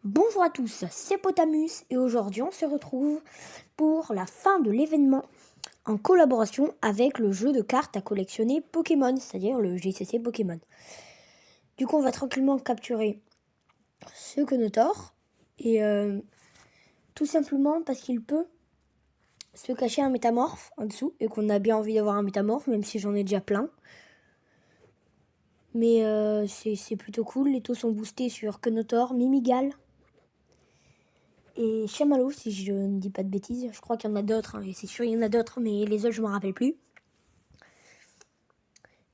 Bonjour à tous, c'est Potamus et aujourd'hui on se retrouve pour la fin de l'événement en collaboration avec le jeu de cartes à collectionner Pokémon, c'est-à-dire le JCC Pokémon. Du coup on va tranquillement capturer ce Konotor et tout simplement parce qu'il peut se cacher un métamorphe en dessous et qu'on a bien envie d'avoir un métamorphe même si j'en ai déjà plein. Mais c'est plutôt cool, les taux sont boostés sur Konotor, Mimigal et Chamallow, si je ne dis pas de bêtises. Je crois qu'il y en a d'autres, et c'est sûr il y en a d'autres, mais les autres je ne me rappelle plus.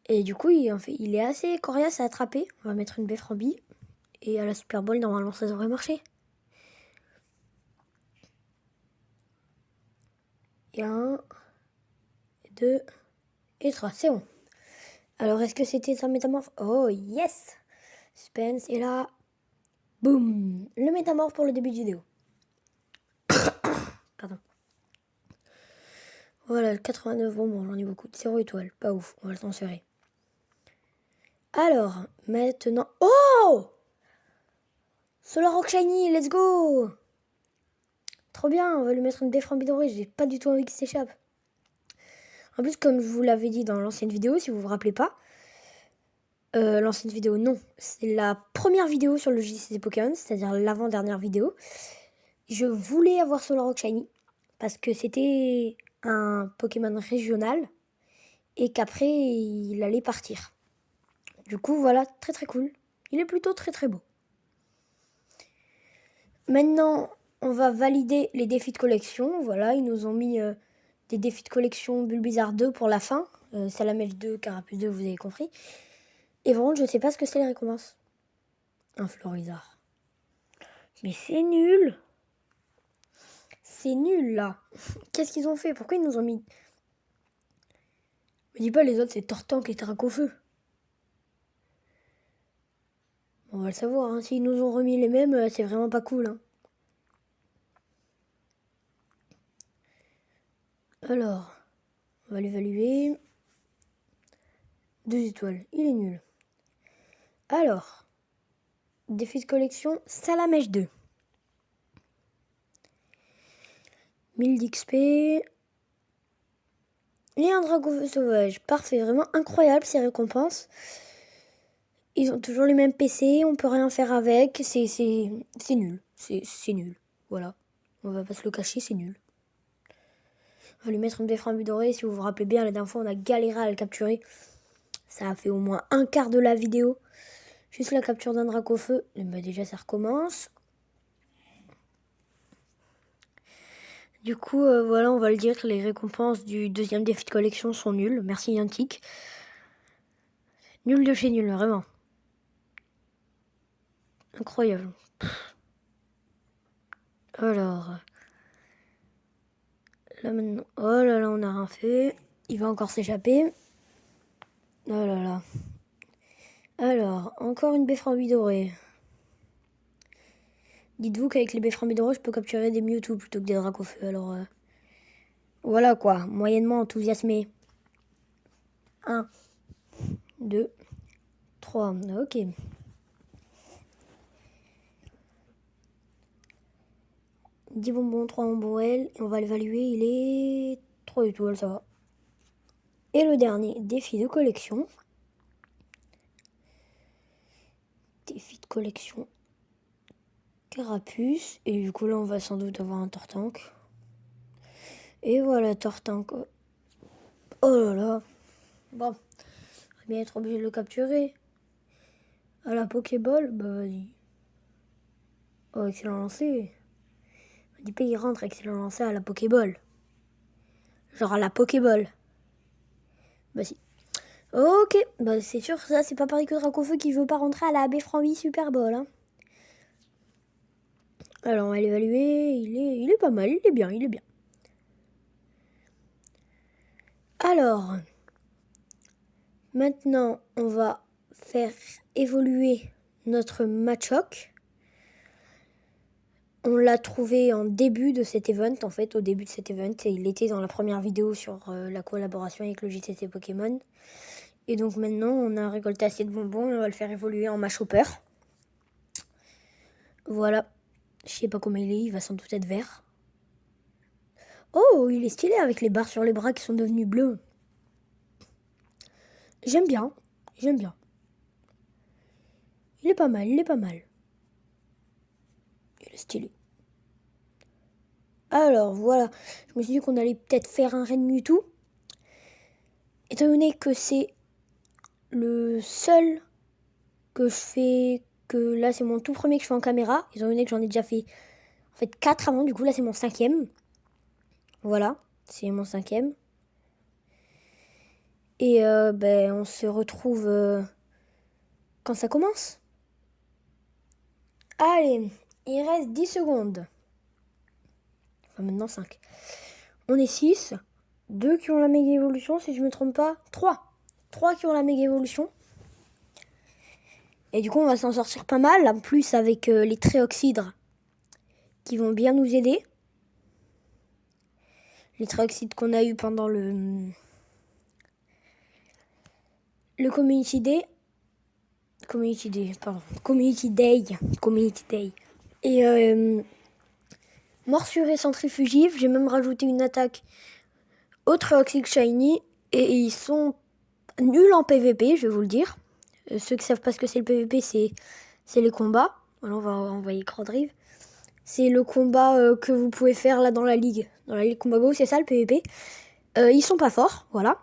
Et du coup, il est assez coriace à attraper. On va mettre une Befframbie. Et à la Super Bowl, normalement, ça devrait marcher. Et 1, 2 et 3, c'est bon. Alors, est-ce que c'était sa métamorphe? Oh, yes! Suspense, et là, boum! Le métamorphe pour le début de vidéo. Pardon. Voilà, 89, bon, j'en ai beaucoup. 0 étoile, pas ouf, on va le transférer. Alors, maintenant... Oh! Solar Rock Shiny, let's go! Trop bien, on va lui mettre une Befframbie dorée, j'ai pas du tout envie qu'il s'échappe. En plus, comme je vous l'avais dit dans l'ancienne vidéo, si vous vous rappelez pas, l'ancienne vidéo, non, c'est la première vidéo sur le JCC Pokémon, c'est-à-dire l'avant-dernière vidéo. Je voulais avoir Solrock Shiny parce que c'était un Pokémon régional et qu'après il allait partir. Du coup, voilà, très très cool. Il est plutôt très très beau. Maintenant, on va valider les défis de collection. Voilà, ils nous ont mis des défis de collection Bulbizarre 2 pour la fin. Salamèche 2, Carapuce 2, vous avez compris. Et vraiment, je sais pas ce que c'est les récompenses. Un Florizard. Mais c'est nul. C'est nul, là. Qu'est-ce qu'ils ont fait? Pourquoi ils nous ont mis... Me dis pas les autres, c'est Tortank et Dracofeu. On va le savoir, hein. S'ils nous ont remis les mêmes, c'est vraiment pas cool, hein. Alors, on va l'évaluer. 2 étoiles, il est nul. Alors, défi de collection, Salamèche 2. 1000 d'XP. Et un Dracofeu sauvage. Parfait, vraiment incroyable ces récompenses. Ils ont toujours les mêmes PC, on peut rien faire avec. C'est nul. C'est nul. Voilà. On va pas se le cacher, c'est nul. On va lui mettre une Befframbie dorée. Si vous vous rappelez bien, la dernière fois, on a galéré à le capturer. Ça a fait au moins un quart de la vidéo. Juste la capture d'un Dracofeu. Bah déjà, ça recommence. Du coup, voilà, on va le dire, les récompenses du deuxième défi de collection sont nulles. Merci Yantic. Nul de chez nul, vraiment. Incroyable. Alors, là maintenant, oh là là, on n'a rien fait. Il va encore s'échapper. Oh là là. Alors, encore une Befframbie dorée. Dites-vous qu'avec les Befframbie dorées, je peux capturer des Mewtwo plutôt que des Dracofeu. Alors, voilà quoi, moyennement enthousiasmé. 1, 2, 3, ok. Dix bonbons, 3 bonbons L, et on va l'évaluer, il est 3 étoiles, ça va. Et le dernier, défi de collection. Défi de collection. Carapuce, et du coup là on va sans doute avoir un Tortank. Et voilà, Tortank. Oh là là. Bon, on va bien être obligé de le capturer. À la Pokéball, bah vas-y. Oh, excellent lancé. On dit pas il rentre, excellent lancé à la Pokéball. Genre à la Pokéball. Bah si. Ok, bah c'est sûr, ça c'est pas pareil que Dracofeu qui veut pas rentrer à la Befframbie Super Bowl. Hein. Alors on va l'évaluer, il est pas mal, il est bien, il est bien. Alors, maintenant on va faire évoluer notre Machoke. On l'a trouvé en début de cet event, en fait, au début de cet event. Et il était dans la première vidéo sur la collaboration avec le JCC Pokémon. Et donc maintenant, on a récolté assez de bonbons et on va le faire évoluer en Machopper. Voilà. Je sais pas comment il va sans doute être vert. Oh, il est stylé avec les barres sur les bras qui sont devenus bleus. J'aime bien. J'aime bien. Il est pas mal, il est pas mal. Il est stylé. Alors voilà, je me suis dit qu'on allait peut-être faire un raid Mewtwo. Étant donné que c'est le seul que je fais, que là c'est mon tout premier que je fais en caméra, étant donné que j'en ai déjà fait en fait 4 avant, du coup là c'est mon 5e. Voilà, c'est mon 5e. Et on se retrouve quand ça commence. Allez, il reste 10 secondes. Enfin maintenant 5. On est 6. 2 qui ont la méga évolution, si je me trompe pas. 3. 3 qui ont la méga évolution. Et du coup, on va s'en sortir pas mal. En plus, avec les Tréoxydres qui vont bien nous aider. Les Tréoxydres qu'on a eu pendant le Community Day. Community Day. Et morsure et centrifugive. J'ai même rajouté une attaque au Tréoxyde Shiny. Et ils sont nuls en PVP, je vais vous le dire. Ceux qui savent pas ce que c'est le PVP, c'est les combats. Voilà, on va envoyer Crodrive. C'est le combat que vous pouvez faire là dans la ligue. Dans la ligue Combat Go, c'est ça le PVP. Ils sont pas forts, voilà.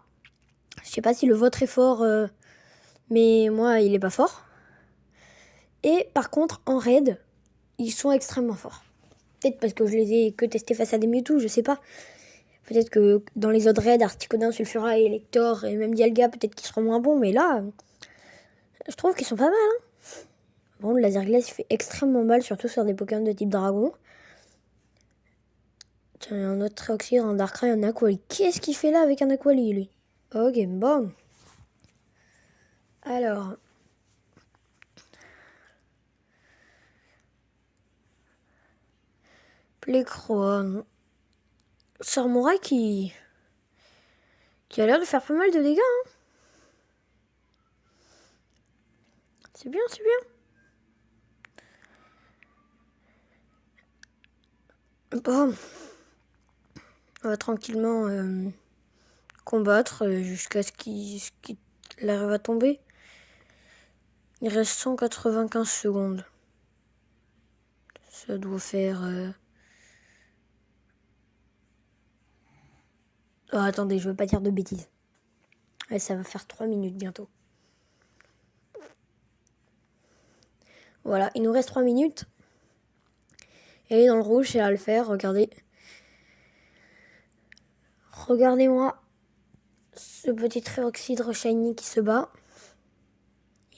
Je sais pas si le vôtre est fort, mais moi il est pas fort. Et par contre, en raid, ils sont extrêmement forts. Peut-être parce que je les ai que testés face à des Mewtwo, je sais pas. Peut-être que dans les autres raids, Articodin, Sulfura, Elector et même Dialga, peut-être qu'ils seront moins bons, mais là, je trouve qu'ils sont pas mal. Hein. Bon, le laser glace il fait extrêmement mal, surtout sur des Pokémon de type dragon. Tiens, il y a un autre Tréoxyde, un Darkrai, un Aquali. Qu'est-ce qu'il fait là avec un Aquali, lui? Ok, bon. Alors. Plécro. Sarmoura qui a l'air de faire pas mal de dégâts. Hein. C'est bien, c'est bien. Bon. On va tranquillement combattre jusqu'à ce qu'il arrive à tomber. Il reste 195 secondes. Ça doit faire... Oh, attendez, je veux pas dire de bêtises. Ouais, ça va faire 3 minutes bientôt. Voilà, il nous reste 3 minutes. Et dans le rouge, c'est à le faire, regardez. Regardez-moi ce petit Tréoxydre shiny qui se bat.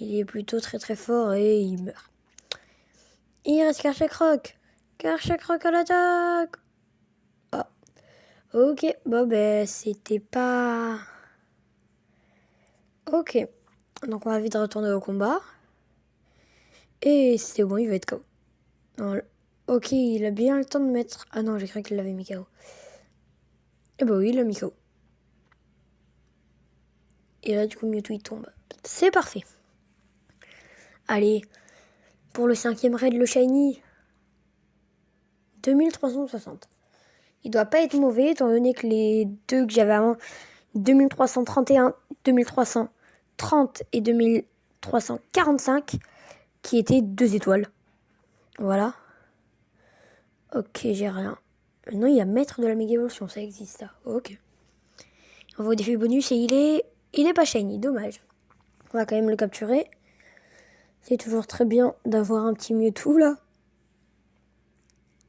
Il est plutôt très très fort et il meurt. Il reste Karchakroc. Karchakroc à l'attaque. Ah. Ok, bon ben c'était pas... Ok. Donc on va vite retourner au combat. Et c'est bon, il va être KO. Ok, il a bien le temps de mettre... Ah non, j'ai cru qu'il l'avait mis KO. Et bah oui, il l'a mis KO. Et là, du coup, Mewtwo, il tombe. C'est parfait. Allez, pour le 5e raid, le Shiny. 2360. Il doit pas être mauvais, étant donné que les deux que j'avais avant, 2331, 2330 et 2345, qui étaient 2 étoiles. Voilà. Ok, j'ai rien. Maintenant, il y a maître de la méga évolution, ça existe, ça. Ok. On va au défi bonus et il est pas shiny, dommage. On va quand même le capturer. C'est toujours très bien d'avoir un petit Mewtwo, là.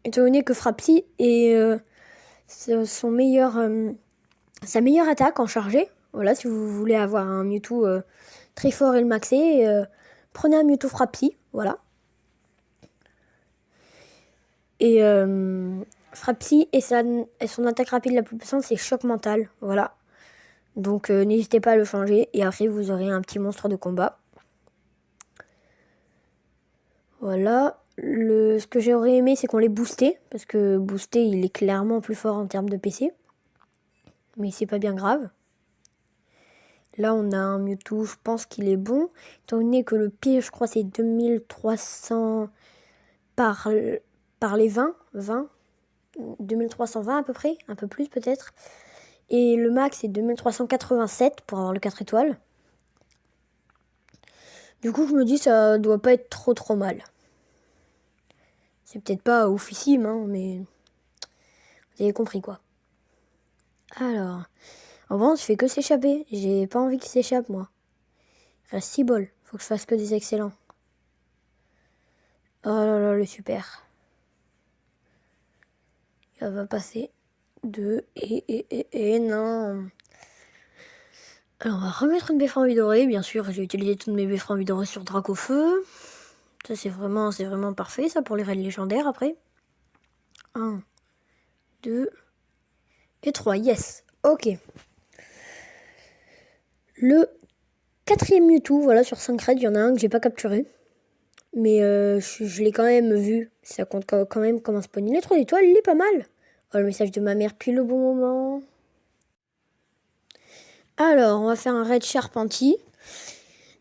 Étant donné que Frapsy est sa meilleure attaque en chargé. Voilà, si vous voulez avoir un Mewtwo très fort et le maxer, prenez un Mewtwo Frapsy, voilà. Et Frapsy et son attaque rapide la plus puissante, c'est Choc Mental, voilà. Donc n'hésitez pas à le changer et après vous aurez un petit monstre de combat. Voilà. Ce que j'aurais aimé, c'est qu'on l'ait boosté, parce que boosté, il est clairement plus fort en termes de PC. Mais c'est pas bien grave. Là, on a un Mewtwo, je pense qu'il est bon. Étant donné que le pire, je crois, c'est 2300... par les 20, 2320 à peu près, un peu plus peut-être. Et le max c'est 2387 pour avoir le 4 étoiles. Du coup, je me dis ça doit pas être trop mal. C'est peut-être pas oufissime, hein, mais vous avez compris quoi. Alors, en revanche, je fais que s'échapper. J'ai pas envie qu'il s'échappe, moi. Il reste 6 bols. Faut que je fasse que des excellents. Oh là là, le super. Ça va passer 2 et non. Alors, on va remettre une befframbie dorée. Bien sûr, j'ai utilisé toutes mes befframbies dorées sur Dracofeu. Ça, c'est vraiment parfait, ça, pour les raids légendaires, après. 1, 2 et 3. Yes. Ok. Le 4e Mewtwo, voilà, sur 5 raids, il y en a un que j'ai pas capturé. Mais je l'ai quand même vu. Ça compte quand même comme un spawn. Il est 3 étoiles, il est pas mal. Oh, le message de ma mère, puis le bon moment. Alors, on va faire un raid Charpentier.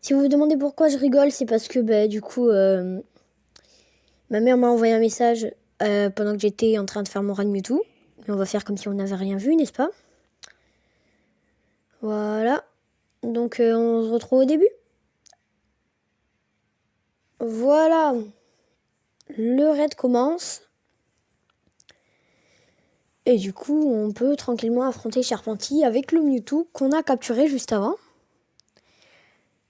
Si vous vous demandez pourquoi je rigole, c'est parce que du coup, ma mère m'a envoyé un message pendant que j'étais en train de faire mon raid Mewtwo. Et on va faire comme si on n'avait rien vu, n'est-ce pas? Voilà. Donc, on se retrouve au début. Voilà. Le raid commence. Et du coup, on peut tranquillement affronter Charpentier avec le Mewtwo qu'on a capturé juste avant.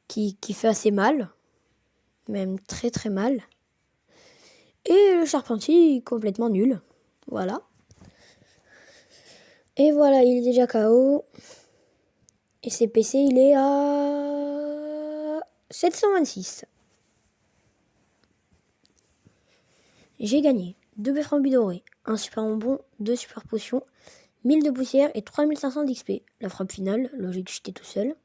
Qui fait assez mal. Même très mal. Et le Charpentier complètement nul. Voilà. Et voilà, il est déjà KO. Et ses PC, il est à 726. J'ai gagné 2 befframbis dorés, un super bonbon, 2 super potions, 1000 de poussière et 3500 d'XP. La frappe finale, logique, j'étais tout seul.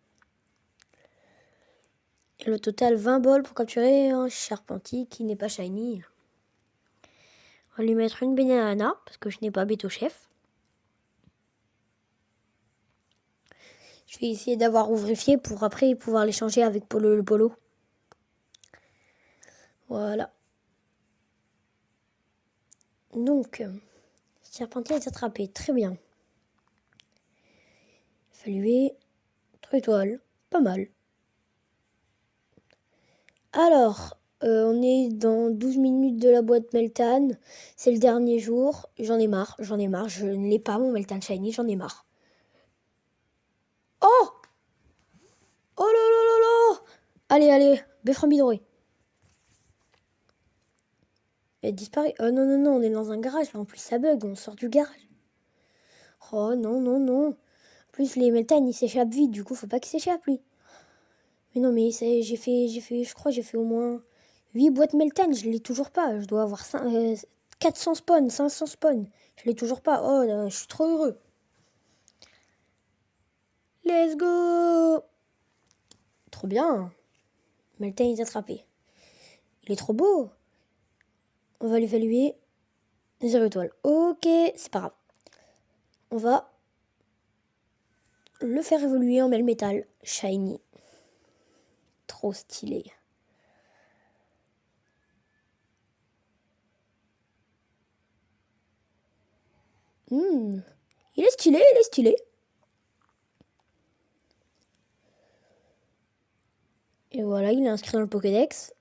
Et le total 20 balles pour capturer un Charpentier qui n'est pas shiny. On va lui mettre une banana parce que je n'ai pas bête au chef. Je vais essayer d'avoir ouvrifié pour après pouvoir l'échanger avec Polo le Polo. Voilà. Donc, Charpentier est attrapé. Très bien. Fallué. 3 étoiles. Pas mal. Alors, on est dans 12 minutes de la boîte Meltan. C'est le dernier jour. J'en ai marre. Je ne l'ai pas, mon Meltan Shiny. J'en ai marre. Oh! Oh là là là là! Allez, befframbie dorée. Elle disparaît. Oh non, on est dans un garage. Là, en plus, ça bug. On sort du garage. Oh non. En plus, les Meltan, ils s'échappent vite. Du coup, faut pas qu'ils s'échappent, lui. Mais non, mais je crois, j'ai fait au moins 8 boîtes Meltan. Je l'ai toujours pas. Je dois avoir 400 spawns, 500 spawns. Je l'ai toujours pas. Oh, là, je suis trop heureux. Let's go! Trop bien. Meltan est attrapé. Il est trop beau. On va l'évaluer. 0 étoile. Ok, c'est pas grave. On va le faire évoluer en Melmetal Shiny. Trop stylé. Il est stylé. Et voilà, il est inscrit dans le Pokédex.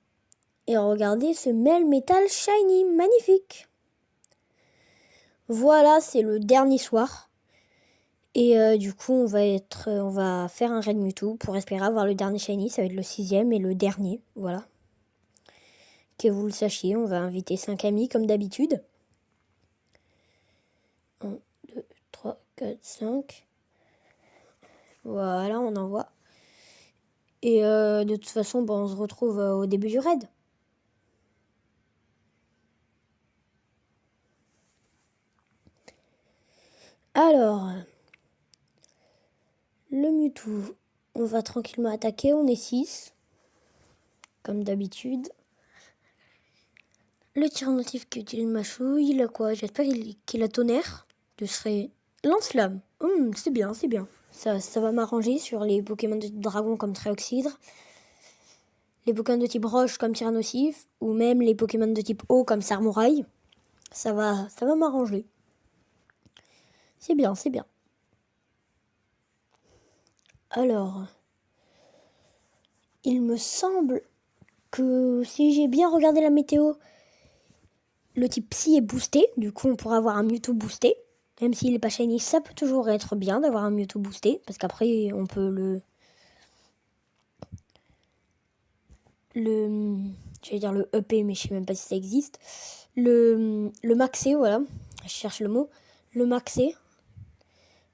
Et regardez ce Melmetal Shiny, magnifique. Voilà, c'est le dernier soir. Et du coup, on va faire un raid Mewtwo pour espérer avoir le dernier Shiny. Ça va être le 6e et le dernier, voilà. Que vous le sachiez, on va inviter 5 amis comme d'habitude. 1, 2, 3, 4, 5. Voilà, on envoie. Et de toute façon, on se retrouve au début du raid. Alors, le Mewtwo, on va tranquillement attaquer. On est 6, comme d'habitude. Le Tyrannotif qui utilise ma chouille, il a quoi? J'espère qu'il a tonnerre. Ce serait lance-flamme. C'est bien. Ça va m'arranger sur les Pokémon de dragon comme Trioxydre. les Pokémon de type roche comme Tyrannosif, ou même les Pokémon de type eau comme Sarmouraï. Ça va m'arranger. C'est bien, c'est bien. Alors, il me semble que si j'ai bien regardé la météo, le type Psy est boosté. Du coup, on pourra avoir un Mewtwo boosté. Même s'il n'est pas shiny, ça peut toujours être bien d'avoir un Mewtwo boosté. Parce qu'après, on peut j'allais dire le EP, mais je sais même pas si ça existe. Le maxé, voilà. Je cherche le mot. Le maxé.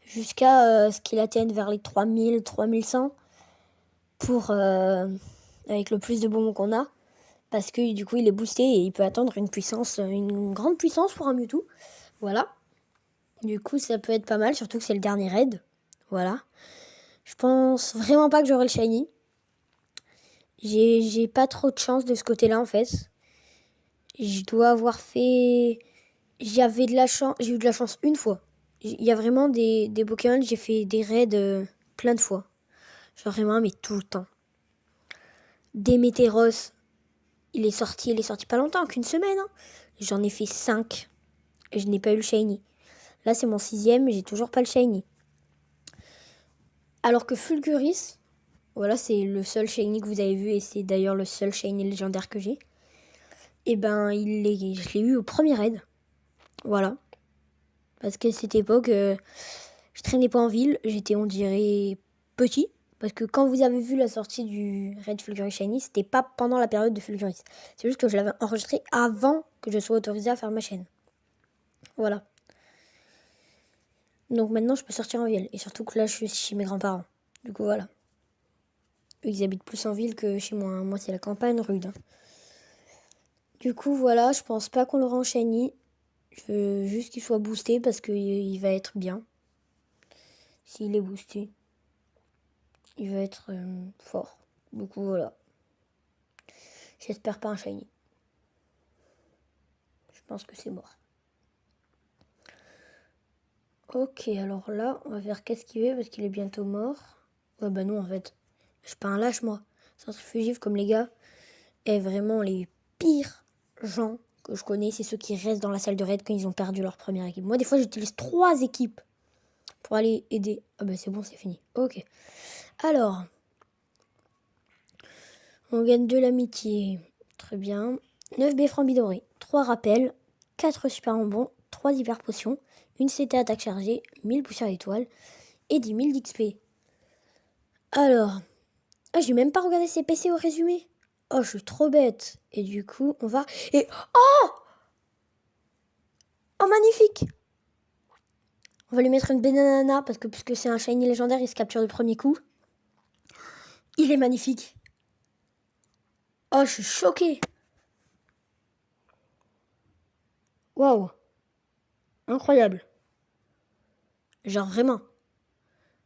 Jusqu'à ce qu'il atteigne vers les 3000, 3100. Pour, avec le plus de bonbons qu'on a. Parce que du coup, il est boosté et il peut attendre une grande puissance pour un Mewtwo. Voilà. Du coup, ça peut être pas mal, surtout que c'est le dernier raid. Voilà. Je pense vraiment pas que j'aurai le shiny. J'ai pas trop de chance de ce côté-là, en fait. Je dois avoir fait... J'ai eu de la chance une fois. Il y a vraiment des Pokémon, j'ai fait des raids plein de fois. Genre vraiment, mais tout le temps. Démétéros, il est sorti pas longtemps, qu'une semaine. Hein. J'en ai fait 5 et je n'ai pas eu le shiny. Là, c'est mon 6e, j'ai toujours pas le shiny. Alors que Fulguris, voilà, c'est le seul shiny que vous avez vu et c'est d'ailleurs le seul shiny légendaire que j'ai. Et ben, je l'ai eu au premier raid. Voilà. Parce qu'à cette époque, je traînais pas en ville, j'étais, on dirait, petit. Parce que quand vous avez vu la sortie du raid Fulguris Shiny, c'était pas pendant la période de Fulguris. C'est juste que je l'avais enregistré avant que je sois autorisée à faire ma chaîne. Voilà. Donc maintenant, je peux sortir en ville. Et surtout que là, je suis chez mes grands-parents. Du coup, voilà. Eux, ils habitent plus en ville que chez moi. Moi, c'est la campagne rude. Du coup, voilà, je pense pas qu'on l'aura en shiny. Je veux juste qu'il soit boosté parce qu'il va être bien. S'il est boosté, il va être fort. Du coup, voilà. J'espère pas un shiny. Je pense que c'est mort. Ok, alors là, on va faire qu'esquiver parce qu'il est bientôt mort. Ouais, bah non, en fait. Je suis pas un lâche, moi. Centrifugif comme les gars. Et vraiment, les pires gens que je connais, c'est ceux qui restent dans la salle de raid quand ils ont perdu leur première équipe. Moi, des fois, j'utilise 3 équipes pour aller aider. Ah bah c'est bon, c'est fini. Ok. Alors, on gagne de l'amitié. Très bien. 9 befframbis dorés, 3 rappels, 4 super bonbons, 3 hyper potions, une CT attaque chargée, 1000 poussières d'étoiles et 10 000 d'XP. Alors, j'ai même pas regardé ces PC au résumé. Oh, je suis trop bête. Et du coup, on va... Et... Oh, magnifique. On va lui mettre une banana parce que puisque c'est un shiny légendaire, il se capture du premier coup. Il est magnifique. Oh, je suis choquée. Waouh. Incroyable. Genre vraiment.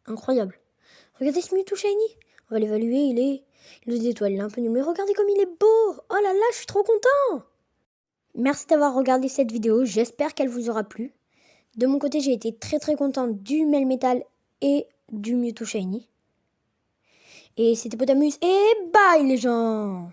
Incroyable. Regardez ce Mewtwo shiny. On va l'évaluer, il a des étoiles, il est un peu nul. Mais regardez comme il est beau. Oh là là, je suis trop content. Merci d'avoir regardé cette vidéo. J'espère qu'elle vous aura plu. De mon côté, j'ai été très très contente du Melmetal et du Mewtwo shiny. Et c'était Potamus et bye les gens.